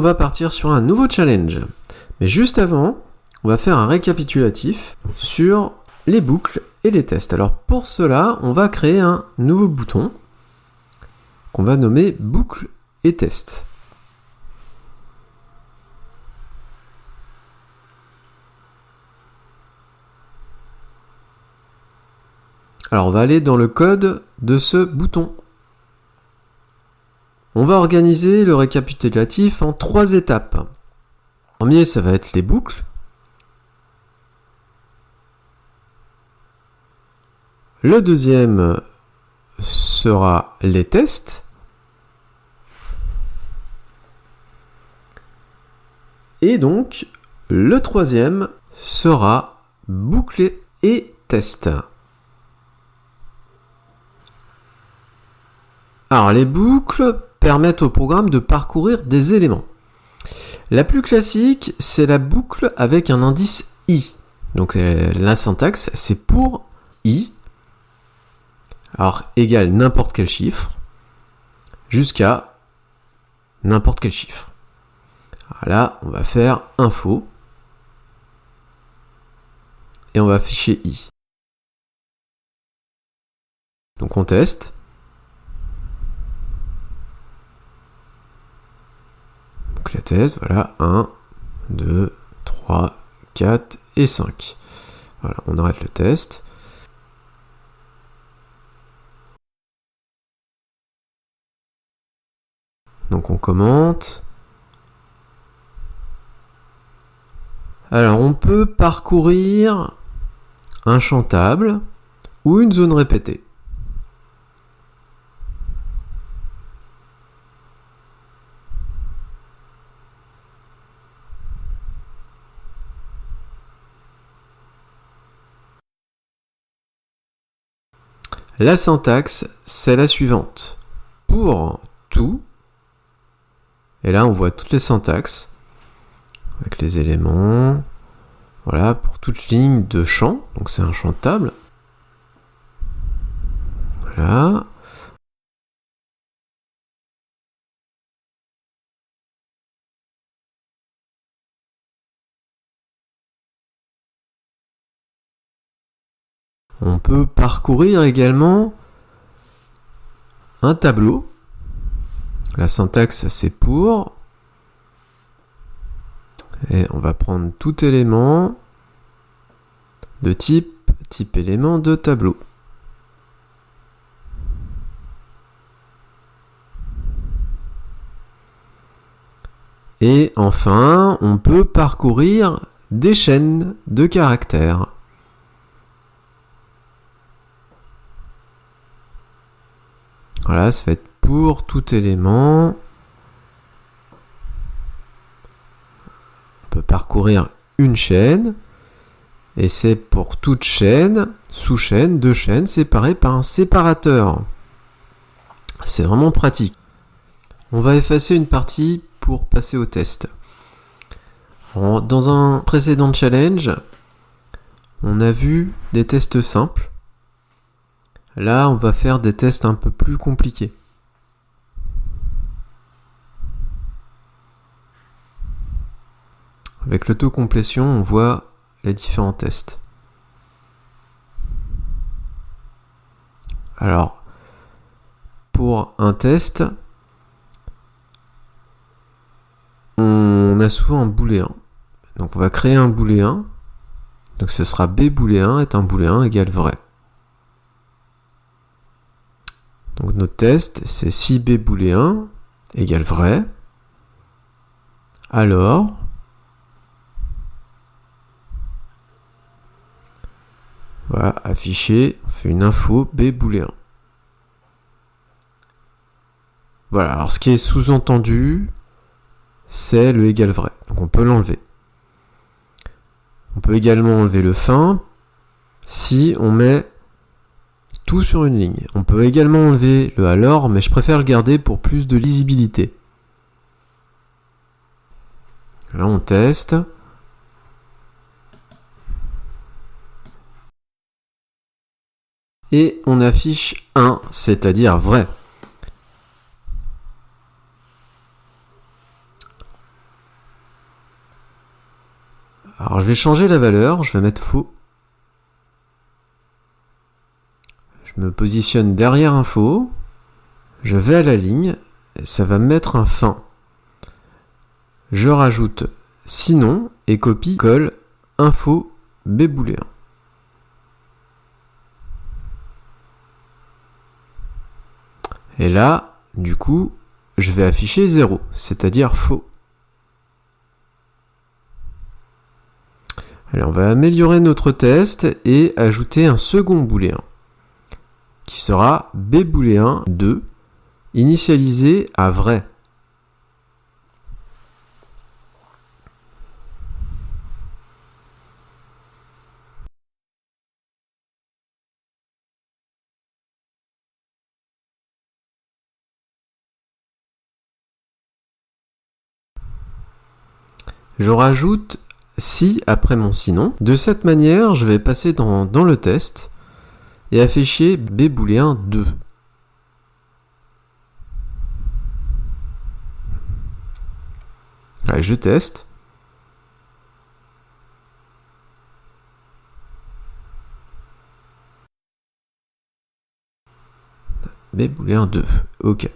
on va partir sur un nouveau challenge. Mais juste avant, on va faire un récapitulatif sur les boucles et les tests. Alors pour cela, on va créer un nouveau bouton qu'on va nommer boucle et test. Alors on va aller dans le code de ce bouton. On va organiser le récapitulatif en 3 étapes. Le premier, ça va être les boucles. Le deuxième sera les tests. Et donc, le troisième sera boucle et test. Alors, les boucles permettent au programme de parcourir des éléments. La plus classique, c'est la boucle avec un indice i. Donc, la syntaxe, c'est pour i. Alors, égale n'importe quel chiffre, jusqu'à n'importe quel chiffre. Alors là, on va faire info, et on va afficher i. Donc, on teste. Donc la thèse, voilà, 1, 2, 3, 4 et 5. Voilà, on arrête le test. Donc on commente. Alors on peut parcourir un champ table ou une zone répétée. La syntaxe, c'est la suivante. Pour tout, et là on voit toutes les syntaxes, avec les éléments, voilà, pour toute ligne de champ, donc c'est un champ de table. Voilà. On peut parcourir également un tableau. La syntaxe, c'est pour. Et on va prendre tout élément de type élément de tableau. Et enfin, on peut parcourir des chaînes de caractères. Voilà, ça va être pour tout élément. On peut parcourir une chaîne. Et c'est pour toute chaîne, sous-chaîne, deux chaînes séparées par un séparateur. C'est vraiment pratique. On va effacer une partie pour passer au test. Alors, dans un précédent challenge, on a vu des tests simples. Là, on va faire des tests un peu plus compliqués. Avec l'autocomplétion, on voit les différents tests. Alors, pour un test, on a souvent un booléen. Donc on va créer un booléen. Donc ce sera b booléen est un booléen égale vrai. Donc notre test, c'est si b booléen égale vrai, alors voilà, afficher, on fait une info b booléen. Voilà, alors ce qui est sous-entendu, c'est le égal vrai. Donc on peut l'enlever. On peut également enlever le fin si on met tout sur une ligne. On peut également enlever le alors, mais je préfère le garder pour plus de lisibilité. Là, on teste. Et on affiche 1, c'est-à-dire vrai. vais changer la valeur, je vais mettre faux. Je me positionne derrière un faux, je vais à la ligne, et ça va me mettre un fin. Je rajoute sinon et copie-colle info b booléen. Et là, du coup, je vais afficher 0, c'est-à-dire faux. Allez, on va améliorer notre test et ajouter un second booléen, qui sera b booléen 2, initialisé à vrai. Je rajoute si après mon sinon. De cette manière, je vais passer dans le test et afficher b booléen 2. Allez, je teste. B booléen 2. OK.